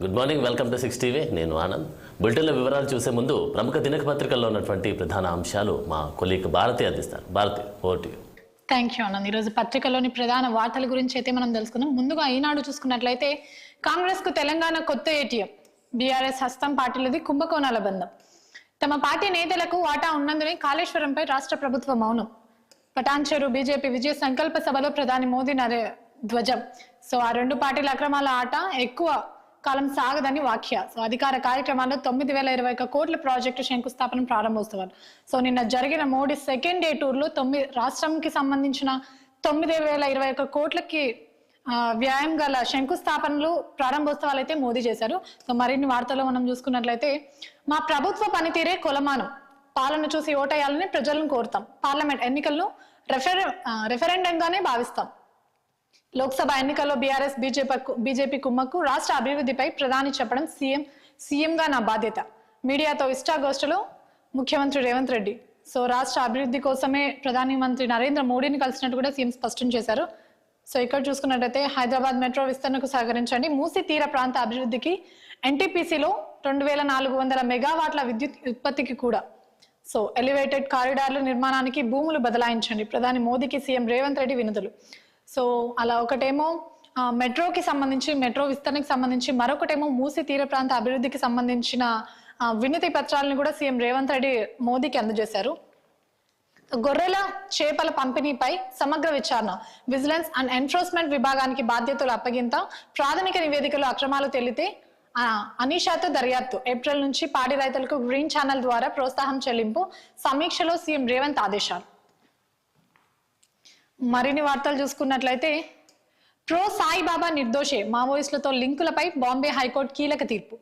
Good morning, welcome to 6 TV. నేను ఆనంద్. బులెటిన్ల వివరాలు చూసే ముందు ప్రముఖ దినపత్రికల్లో ఉన్నటువంటి ప్రధాన అంశాలు మా కొలీగ్ భారతి అందిస్తారు. Bharati, over to you. Thank you Anand. ఈరోజు పత్రికల్లోని ప్రధాన వార్తల గురించి అయితే మనం తెలుసుకుందాం. ముందుగా ఈనాడు చూసుకున్నట్లయితే కాంగ్రెస్ కు తెలంగాణ కొత్త ఏటీఎం, బీఆర్ఎస్ హస్తం పార్టీలది కుంభకోణాల బంధం. తమ పార్టీ నేతలకు వాటా ఉన్నందునే కాళేశ్వరంపై రాష్ట్ర ప్రభుత్వ మౌనం. పటాన్చెరు బీజేపీ విజయ సంకల్ప సభలో ప్రధాని మోదీ ధ్వజం. సో ఆ రెండు పార్టీల అక్రమాల ఆట ఎక్కువ కాలం సాగదని వ్యాఖ్య. సో అధికార కార్యక్రమాల్లో 9,021 కోట్ల ప్రాజెక్టు శంకుస్థాపన ప్రారంభోత్సవాలు. సో నిన్న జరిగిన మోడీ సెకండ్ డే టూర్ లో రాష్ట్రంకి సంబంధించిన 9,021 కోట్లకి వ్యాయామం గల శంకుస్థాపనలు ప్రారంభోత్సవాలు అయితే మోదీ చేశారు. సో మరిన్ని వార్తల్లో మనం చూసుకున్నట్లయితే మా ప్రభుత్వ పనితీరే కొలమానం, పాలన చూసి ఓటేయాలని ప్రజలను కోరుతాం, పార్లమెంట్ ఎన్నికలను రెఫరెండంగానే భావిస్తాం. లోక్సభ ఎన్నికల్లో బీఆర్ఎస్ బీజేపీ కుమ్మక్కు, రాష్ట్ర అభివృద్ధిపై ప్రధాని చెప్పడం సీఎంగా నా బాధ్యత. మీడియాతో ఇష్టాగోష్ఠిలో ముఖ్యమంత్రి రేవంత్ రెడ్డి. సో రాష్ట్ర అభివృద్ధి కోసమే ప్రధాని మంత్రి నరేంద్ర మోడీని కలిసినట్టు కూడా సీఎం స్పష్టం చేశారు. సో ఇక్కడ చూసుకున్నట్లయితే హైదరాబాద్ మెట్రో విస్తరణకు సహకరించండి, మూసీ తీర ప్రాంత అభివృద్ధికి ఎన్టీపీసీలో 2,400 మెగావాట్ల విద్యుత్ ఉత్పత్తికి కూడా. సో ఎలివేటెడ్ కారిడార్ల నిర్మాణానికి భూములు బదలాయించండి, ప్రధాని మోదీకి సీఎం రేవంత్ రెడ్డి వినతులు. సో అలా ఒకటేమో మెట్రోకి సంబంధించి, మెట్రో విస్తరణకి సంబంధించి, మరొకటేమో మూసీ తీర ప్రాంత అభివృద్ధికి సంబంధించిన వినతి పత్రాలను కూడా సీఎం రేవంత్ రెడ్డి మోదీకి అందజేశారు. గొర్రెల చేపల పంపిణీపై సమగ్ర విచారణ, విజిలెన్స్ అండ్ ఎన్ఫోర్స్మెంట్ విభాగానికి బాధ్యతలు అప్పగింత, ప్రాథమిక నివేదికలు అక్రమాలు తేలితే అనిషాతో దర్యాప్తు. ఏప్రిల్ నుంచి పాడి రైతులకు గ్రీన్ ఛానల్ ద్వారా ప్రోత్సాహం చెల్లింపు, సమీక్షలో సీఎం రేవంత్ ఆదేశాలు. మరిన్ని వార్తలు చూసుకున్నట్లయితే ప్రో సాయిబాబా నిర్దోషే, మావోయిస్టులతో లింకులపై బాంబే హైకోర్టు కీలక తీర్పు.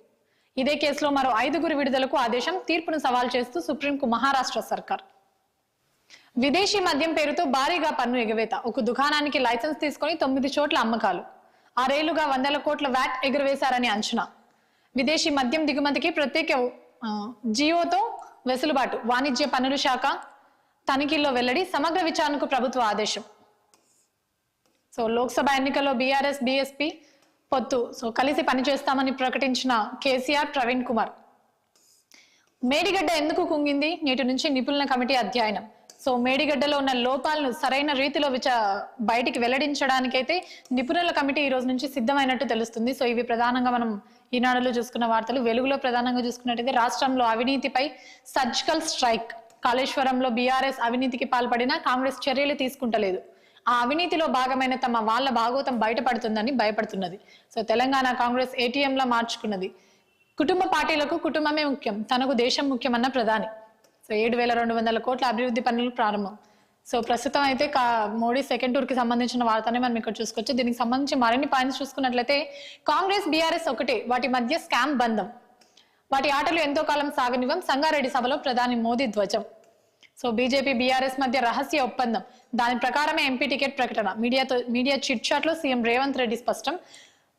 ఇదే కేసులో మరో 5గురి విడుదలకు ఆదేశం, తీర్పును సవాల్ చేస్తూ సుప్రీంకు మహారాష్ట్ర సర్కార్. విదేశీ మద్యం పేరుతో భారీగా పన్ను ఎగవేత, ఒక దుకాణానికి లైసెన్స్ తీసుకుని 9 చోట్ల అమ్మకాలు, 6 ఏళ్లుగా 100 కోట్ల వ్యాట్ ఎగురవేశారని అంచనా. విదేశీ మద్యం దిగుమతికి ప్రత్యేక జియోతో వెసులుబాటు, వాణిజ్య పన్నుల శాఖ తనిఖీల్లో వెల్లడి, సమగ్ర విచారణకు ప్రభుత్వ ఆదేశం. సో లోక్సభ ఎన్నికల్లో బీఆర్ఎస్ బీఎస్పీ పొత్తు, సో కలిసి పనిచేస్తామని ప్రకటించిన కేసీఆర్, ప్రవీణ్ కుమార్. మేడిగడ్డ ఎందుకు కుంగింది, నేటి నుంచి నిపుణుల కమిటీ అధ్యయనం. సో మేడిగడ్డలో ఉన్న లోపాలను సరైన రీతిలో బయటికి వెల్లడించడానికైతే నిపుణుల కమిటీ ఈ రోజు నుంచి సిద్ధమైనట్టు తెలుస్తుంది. సో ఇవి ప్రధానంగా మనం ఈనాడులో చూసుకున్న వార్తలు. వెలుగులో ప్రధానంగా చూసుకున్నట్టయితే రాష్ట్రంలో అవినీతిపై సర్జికల్ స్ట్రైక్, కాళేశ్వరంలో బీఆర్ఎస్ అవినీతికి పాల్పడినా కాంగ్రెస్ చర్యలు తీసుకుంటలేదు, ఆ అవినీతిలో భాగమైన తమ వాళ్ళ భాగోతం బయటపడుతుందని భయపడుతున్నది. సో తెలంగాణ కాంగ్రెస్ ఏటీఎంలా మార్చుకున్నది, కుటుంబ పార్టీలకు కుటుంబమే ముఖ్యం, తనకు దేశం ముఖ్యమన్న ప్రధాని. సో 7,200 కోట్ల అభివృద్ధి పనులు ప్రారంభం. సో ప్రస్తుతం అయితే మోడీ సెకండ్ టూర్ కి సంబంధించిన వార్తనే మనం ఇక్కడ చూసుకోవచ్చు. దీనికి సంబంధించి మరిన్ని పాయింట్స్ చూసుకున్నట్లయితే కాంగ్రెస్ బీఆర్ఎస్ ఒకటే, వాటి మధ్య స్కామ్ బంధం, వాటి ఆటలు ఎంతో కాలం సాగనివ్వం, సంగారెడ్డి సభలో ప్రధాని మోదీ ధ్వజం. సో బీజేపీ బీఆర్ఎస్ మధ్య రహస్య ఒప్పందం, దాని ప్రకారమే ఎంపీ టికెట్ ప్రకటన. మీడియా చిట్ చాట్ లో సీఎం రేవంత్ రెడ్డి స్పష్టం,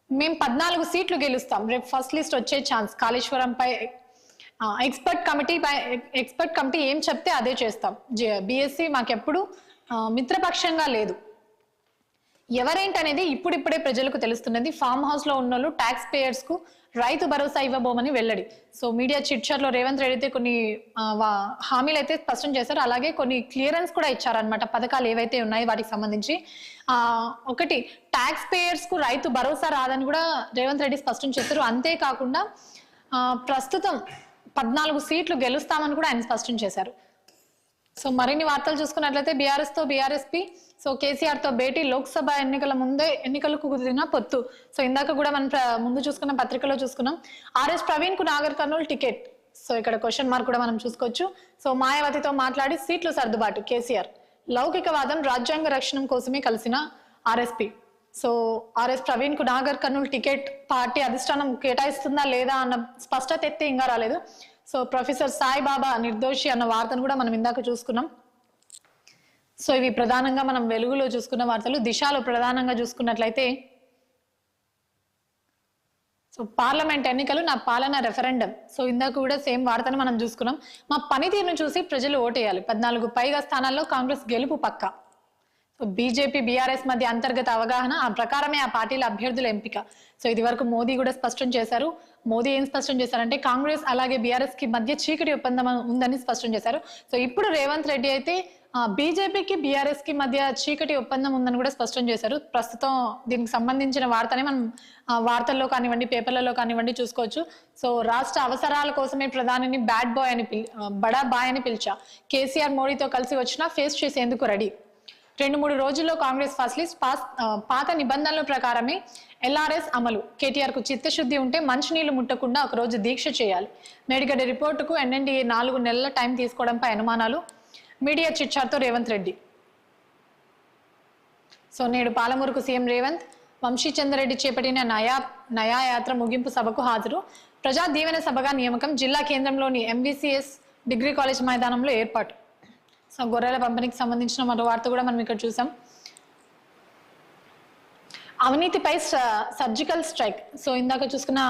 మేము 14 సీట్లు గెలుస్తాం, రేపు ఫస్ట్ లిస్ట్ వచ్చే ఛాన్స్, కాళేశ్వరంపై ఎక్స్పర్ట్ కమిటీ ఏం చెప్తే అదే చేస్తాం, బీఎస్సీ మాకెప్పుడు మిత్రపక్షంగా లేదు, ఎవరేంటనేది ఇప్పుడిప్పుడే ప్రజలకు తెలుస్తున్నది, ఫామ్ హౌస్ లో ఉన్నోళ్ళు ట్యాక్స్ పేయర్స్ కు రైతు భరోసా ఇవ్వబోమని వెల్లడి. సో మీడియా చిట్చాట్ లో రేవంత్ రెడ్డి అయితే కొన్ని హామీలు అయితే స్పష్టం చేశారు, అలాగే కొన్ని క్లియరెన్స్ కూడా ఇచ్చారనమాట. పథకాలు ఏవైతే ఉన్నాయో వాటికి సంబంధించి ఒకటి ట్యాక్స్ పేయర్స్ కు రైతు భరోసా రాదని కూడా రేవంత్ రెడ్డి స్పష్టం చేశారు. అంతేకాకుండా ప్రస్తుతం 14 సీట్లు గెలుస్తామని కూడా ఆయన స్పష్టం చేశారు. సో మరిన్ని వార్తలు చూసుకున్నట్లయితే బీఆర్ఎస్ తో బీఆర్ఎస్పీ, సో కేసీఆర్ తో భేటీ, లోక్సభ ఎన్నికల ముందే ఎన్నికలకు కుదిరిన పొత్తు. సో ఇందాక కూడా మనం ముందు చూసుకున్న పత్రికలో చూసుకున్నాం. ఆర్ఎస్ ప్రవీణ్ కు నాగర్ కర్నూలు టికెట్. సో ఇక్కడ క్వశ్చన్ మార్క్ కూడా మనం చూసుకోవచ్చు. సో మాయావతితో మాట్లాడి సీట్లు సర్దుబాటు, కేసీఆర్. లౌకికవాదం, రాజ్యాంగ రక్షణ కోసమే కలిసిన ఆర్ఎస్పీ. సో ఆర్ఎస్ ప్రవీణ్ కు నాగర్ కర్నూలు టికెట్ పార్టీ అధిష్టానం కేటాయిస్తుందా లేదా అన్న స్పష్టత అయితే ఇంకా రాలేదు. సో ప్రొఫెసర్ సాయిబాబా నిర్దోషి అన్న వార్తను కూడా మనం ఇందాక చూసుకున్నాం. సో ఇవి ప్రధానంగా మనం వెలుగులో చూసుకున్న వార్తలు. దిశలో ప్రధానంగా చూసుకున్నట్లయితే సో పార్లమెంట్ ఎన్నికలు, నా పాలన రెఫరెండం. సో ఇందాక కూడా సేమ్ వార్తను మనం చూసుకున్నాం. మా పనితీరును చూసి ప్రజలు ఓటేయాలి, 14 పైగా స్థానాల్లో కాంగ్రెస్ గెలుపు పక్కా. బీజేపీ బీఆర్ఎస్ మధ్య అంతర్గత అవగాహన, ఆ ప్రకారమే ఆ పార్టీల అభ్యర్థుల ఎంపిక. సో ఇది వరకు మోదీ కూడా స్పష్టం చేశారు. మోదీ ఏం స్పష్టం చేశారంటే కాంగ్రెస్ అలాగే బీఆర్ఎస్ కి మధ్య చీకటి ఒప్పందం ఉందని స్పష్టం చేశారు. సో ఇప్పుడు రేవంత్ రెడ్డి అయితే బీజేపీకి బీఆర్ఎస్ కి మధ్య చీకటి ఒప్పందం ఉందని కూడా స్పష్టం చేశారు. ప్రస్తుతం దీనికి సంబంధించిన వార్తనే మనం వార్తల్లో కానివ్వండి, పేపర్లలో కానివ్వండి చూసుకోవచ్చు. సో రాష్ట్ర అవసరాల కోసమే ప్రధానిని బ్యాడ్ బాయ్ అని బడా బాయ్ అని పిలిచా, కేసీఆర్ మోడీతో కలిసి వచ్చినా ఫేస్ చేసేందుకు రెడీ. 2-3 రోజుల్లో కాంగ్రెస్ ఫస్ట్ లిస్ట్ పాస్. పాత నిబంధనల ప్రకారమే ఎల్ఆర్ఎస్ అమలు. కేటీఆర్ కు చిత్తశుద్ధి ఉంటే మంచినీళ్లు ముట్టకుండా ఒక రోజు దీక్ష చేయాలి. మేడిగడ్డ రిపోర్టుకు ఎన్ఎన్డీఏ 4 నెలల టైం తీసుకోవడంపై అనుమానాలు. మీడియా చిట్చాట్తో రేవంత్ రెడ్డి. సో నేడు పాలమూరుకు సీఎం రేవంత్. వంశీచంద్రరెడ్డి చేపట్టిన నయా యాత్ర ముగింపు సభకు హాజరు. ప్రజా దీవెన సభగా నియామకం. జిల్లా కేంద్రంలోని ఎంవిసిఎస్ డిగ్రీ కాలేజ్ మైదానంలో ఏర్పాటు. సో గొర్రెల పంపిణీకి సంబంధించిన మరో వార్త కూడా మనం ఇక్కడ చూసాం. అవినీతిపై సర్జికల్ స్ట్రైక్. సో ఇందాక చూసుకున్న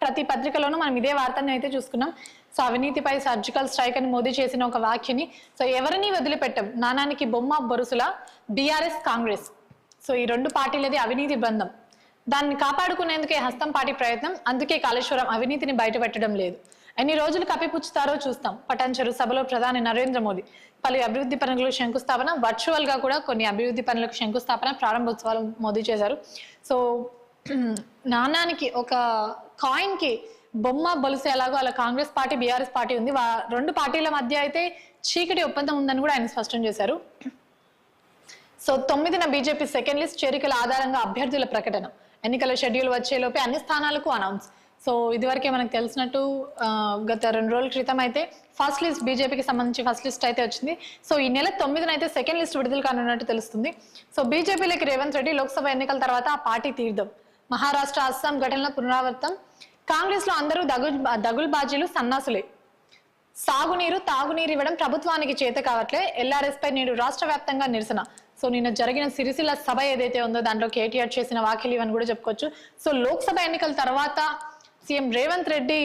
ప్రతి పత్రికలోనూ మనం ఇదే వార్తని అయితే చూసుకున్నాం. సో అవినీతిపై సర్జికల్ స్ట్రైక్ అని మోదీ చేసిన ఒక వ్యాఖ్యని, సో ఎవరిని వదిలిపెట్టం, నానానికి బొమ్మ బొరుసుల బీఆర్ఎస్ కాంగ్రెస్. సో ఈ 2 పార్టీలది అవినీతి బంధం, దాన్ని కాపాడుకునేందుకే హస్తం పార్టీ ప్రయత్నం. అందుకే కాళేశ్వరం అవినీతిని బయటపెట్టడం లేదు. ఎన్ని రోజులు కప్పిపుచ్చుతారో చూస్తాం. పటాన్చెరు సభలో ప్రధాని నరేంద్ర మోదీ పలు అభివృద్ధి పనులకు శంకుస్థాపన. వర్చువల్ గా కూడా కొన్ని అభివృద్ధి పనులకు శంకుస్థాపన, ప్రారంభోత్సవాలు మోదీ చేశారు. సో నాణానికి ఒక కాయిన్ కి బొమ్మ బొలుసు ఎలాగో అలా కాంగ్రెస్ పార్టీ బీఆర్ఎస్ పార్టీ ఉంది. 2 పార్టీల మధ్య అయితే చీకటి ఒప్పందం ఉందని కూడా ఆయన స్పష్టం చేశారు. సో 9న బీజేపీ సెకండ్ లిస్ట్ చేరికల ఆధారంగా అభ్యర్థుల ప్రకటన. ఎన్నికల షెడ్యూల్ వచ్చేలోపే అన్ని స్థానాలకు అనౌన్స్. సో ఇదివరకే మనకు తెలిసినట్టు గత 2 రోజుల క్రితం అయితే ఫస్ట్ లిస్ట్ బీజేపీకి సంబంధించి ఫస్ట్ లిస్ట్ అయితే వచ్చింది. సో ఈ నెల 9న అయితే సెకండ్ లిస్ట్ విడుదల కానున్నట్టు తెలుస్తుంది. సో బీజేపీలోకి రేవంత్ రెడ్డి. లోక్సభ ఎన్నికల తర్వాత ఆ పార్టీ తీర్థం. మహారాష్ట్ర అస్సాం ఘటనల పునరావృతం. కాంగ్రెస్ లో అందరూ దగుల్బాజీలు సన్నాసులే. సాగునీరు తాగునీరు ఇవ్వడం ప్రభుత్వానికి చేత కావట్లే. ఎల్ఆర్ఎస్ పై నేడు రాష్ట్ర వ్యాప్తంగా నిరసన. సో నిన్న జరిగిన సిరిసిల్ల సభ ఏదైతే ఉందో దాంట్లో కేటీఆర్ చేసిన వ్యాఖ్యలు ఇవని కూడా చెప్పుకోవచ్చు. సో లోక్సభ ఎన్నికల తర్వాత సీఎం రేవంత్ రెడ్డి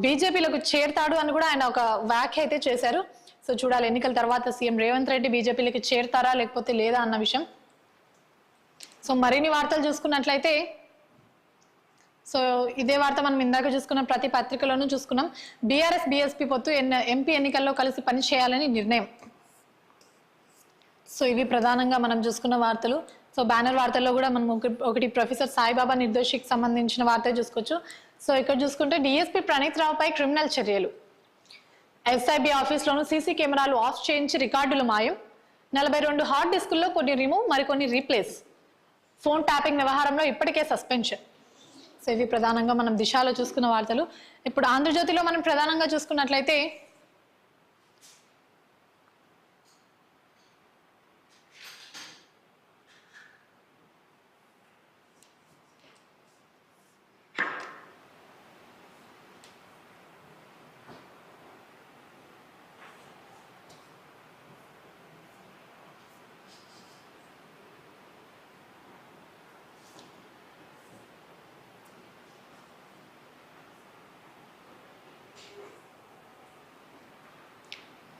బీజేపీలకు చేరతాడు అని కూడా ఆయన ఒక వ్యాఖ్య అయితే చేశారు. సో చూడాలి ఎన్నికల తర్వాత సీఎం రేవంత్ రెడ్డి బీజేపీలకు చేరతారా లేకపోతే లేదా అన్న విషయం. సో మరిన్ని వార్తలు చూసుకున్నట్లయితే, సో ఇదే వార్త మనం ఇందాక చూసుకున్న ప్రతి పత్రికలోనూ చూసుకున్నాం. బీఆర్ఎస్ బీఎస్పీ పొత్తు ఎంపీ ఎన్నికల్లో కలిసి పనిచేయాలని నిర్ణయం. సో ఇవి ప్రధానంగా మనం చూసుకున్న వార్తలు. సో బ్యానర్ వార్తల్లో కూడా మనం ఒకటి ప్రొఫెసర్ సాయిబాబా నిర్దోషికి సంబంధించిన వార్త చూసుకోవచ్చు. సో ఇక్కడ చూసుకుంటే డిఎస్పీ ప్రణీత్ రావుపై క్రిమినల్ చర్యలు. ఎస్ఐబి ఆఫీస్లోనూ సీసీ కెమెరాలు ఆఫ్ చేయించి రికార్డులు మాయం. 42 హార్డ్ డిస్కుల్లో కొన్ని రిమూవ్, మరికొన్ని రీప్లేస్. ఫోన్ ట్యాపింగ్ వ్యవహారంలో ఇప్పటికే సస్పెన్షన్. సో ఇవి ప్రధానంగా మనం దిశలో చూసుకున్న వార్తలు. ఇప్పుడు ఆంధ్రజ్యోతిలో మనం ప్రధానంగా చూసుకున్నట్లయితే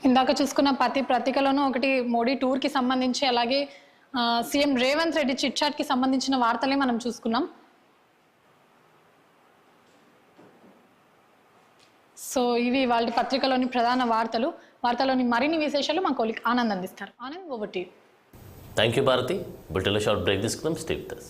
ఇందాక చూసుకున్న ప్రతి పత్రికలోనూ ఒకటి మోడీ టూర్ కి సంబంధించి, అలాగే CM Revanth Reddy chit chat కి సంబంధించిన వార్తలే మనం చూసుకున్నాం. సో ఇవి వాళ్ళ పత్రికలోని ప్రధాన వార్తలోని మరిన్ని విశేషాలు మా కొలిక్ ఆనంద్ అందిస్తారు. Anand, over to you. Thank you Bharati. బుల్టెన్లో షార్ట్ బ్రేక్ తీసుకుందాం. Stay with us.